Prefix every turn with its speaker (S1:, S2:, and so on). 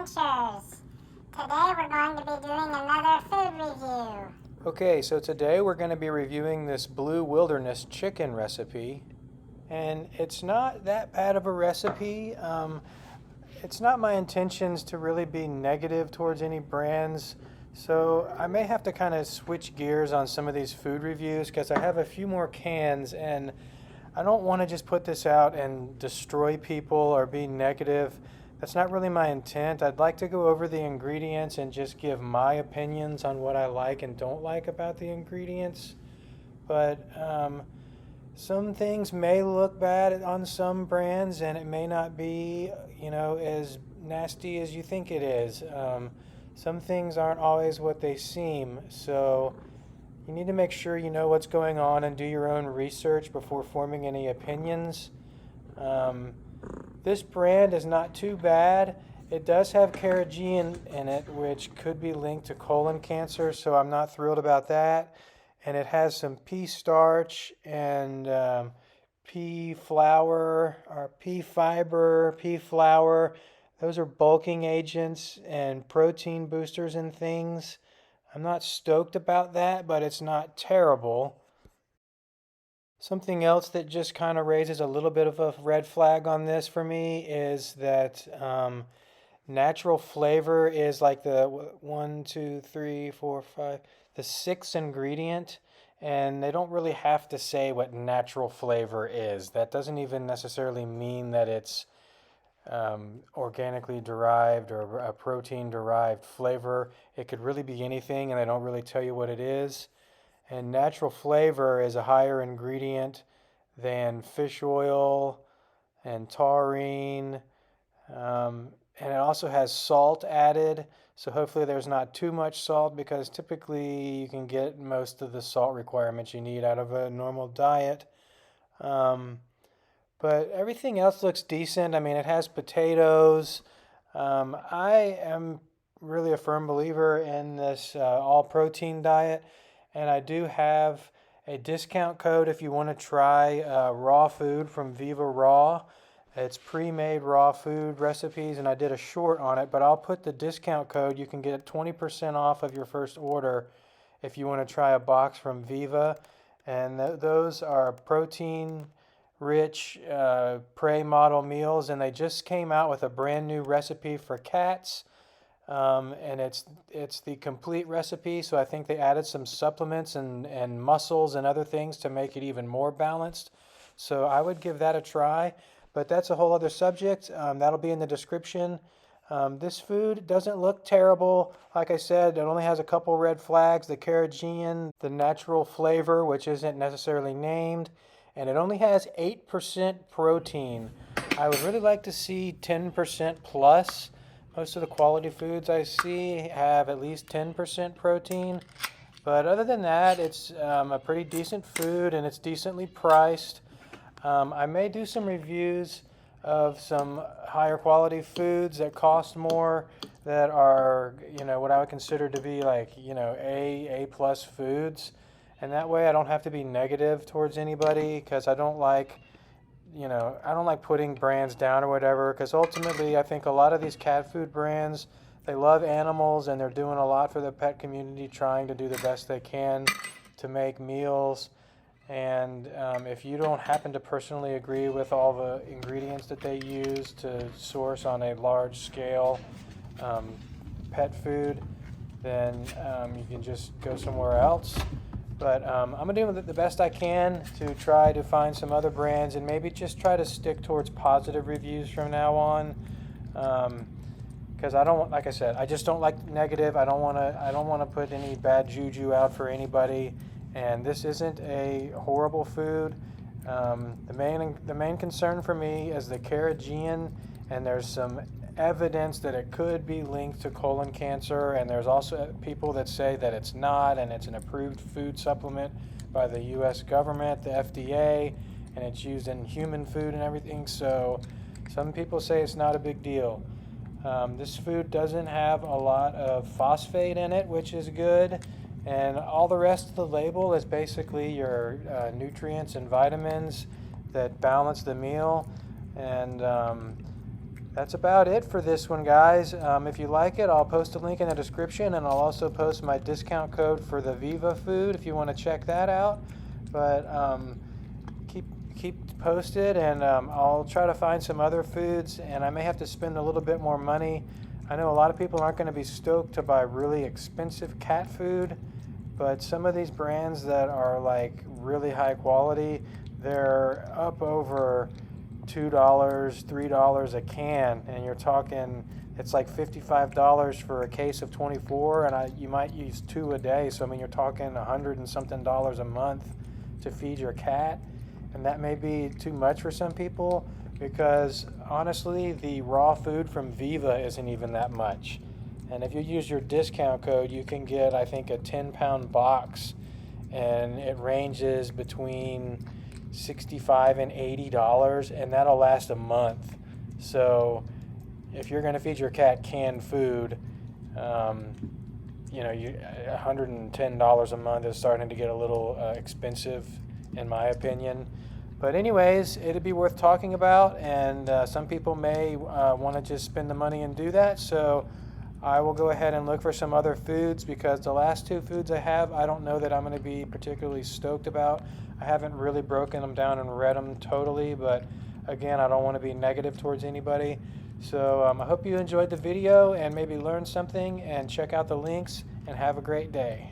S1: Adventures. Today we're going to be doing another food review.
S2: Okay, so today we're going to be reviewing this Blue Wilderness chicken recipe. And it's not that bad of a recipe. It's not my intentions to really be negative towards any brands. So I may have to kind of switch gears on some of these food reviews because I have a few more cans and I don't want to just put this out and destroy people or be negative. That's not really my intent. I'd like to go over the ingredients and just give my opinions on what I like and don't like about the ingredients. But some things may look bad on some brands and it may not be, as nasty as you think it is. Some things aren't always what they seem. So you need to make sure you know what's going on and do your own research before forming any opinions. This brand is not too bad. It does have carrageenan in it, which could be linked to colon cancer, so I'm not thrilled about that. And it has some pea starch and pea flour, or pea fiber, pea flour. Those are bulking agents and protein boosters and things. I'm not stoked about that, but it's not terrible. Something else that just kind of raises a little bit of a red flag on this for me is that natural flavor is like the one, two, three, four, five, the sixth ingredient, and they don't really have to say what natural flavor is. That doesn't even necessarily mean that it's organically derived or a protein derived flavor. It could really be anything, and they don't really tell you what it is. And natural flavor is a higher ingredient than fish oil and taurine. And it also has salt added. So hopefully there's not too much salt because typically you can get most of the salt requirements you need out of a normal diet. But everything else looks decent. I mean, it has potatoes. I am really a firm believer in this all protein diet. And I do have a discount code if you want to try raw food from Viva Raw. It's pre-made raw food recipes, and I did a short on it, but I'll put the discount code. You can get 20% off of your first order if you want to try a box from Viva. And those are protein-rich prey model meals, and they just came out with a brand new recipe for cats. And it's the complete recipe, so I think they added some supplements and mussels and other things to make it even more balanced. So I would give that a try, but that's a whole other subject. That'll be in the description. This food doesn't look terrible. Like I said, it only has a couple red flags, the carrageenan, the natural flavor, which isn't necessarily named, and it only has 8% protein. I would really like to see 10% plus. Most of the quality foods I see have at least 10% protein. But other than that, it's a pretty decent food and it's decently priced. I may do some reviews of some higher quality foods that cost more, that are, what I would consider to be like, A plus foods. And that way I don't have to be negative towards anybody because I don't like putting brands down or whatever, because ultimately I think a lot of these cat food brands, they love animals and they're doing a lot for the pet community, trying to do the best they can to make meals. And if you don't happen to personally agree with all the ingredients that they use to source on a large scale pet food, then you can just go somewhere else. But I'm going to do the best I can to try to find some other brands and maybe just try to stick towards positive reviews from now on. Because I don't, like I said, I just don't like negative. I don't want to put any bad juju out for anybody. And this isn't a horrible food. The main concern for me is the carrageenan, and there's some evidence that it could be linked to colon cancer, and there's also people that say that it's not, and it's an approved food supplement by the US government, the FDA, and it's used in human food and everything. So some people say it's not a big deal. This food doesn't have a lot of phosphate in it, which is good, and all the rest of the label is basically your nutrients and vitamins that balance the meal. And that's about it for this one, guys. If you like it, I'll post a link in the description, and I'll also post my discount code for the Viva food if you want to check that out. But keep posted, and I'll try to find some other foods, and I may have to spend a little bit more money. I know a lot of people aren't going to be stoked to buy really expensive cat food, but some of these brands that are like really high quality, they're up over $2, $3 a can, and you're talking it's like $55 for a case of 24, and you might use 2 a day. So I mean, you're talking $100 and something a month to feed your cat, and that may be too much for some people, because honestly, the raw food from Viva isn't even that much. And if you use your discount code, you can get, I think, a 10-pound box, and it ranges between $65 and $80, and that'll last a month. So if you're going to feed your cat canned food, $110 a month is starting to get a little expensive, in my opinion. But anyways, it'd be worth talking about, and some people may want to just spend the money and do that. So I will go ahead and look for some other foods, because the last 2 foods I have, I don't know that I'm going to be particularly stoked about. I haven't really broken them down and read them totally, but again, I don't want to be negative towards anybody. So I hope you enjoyed the video and maybe learned something, and check out the links, and have a great day.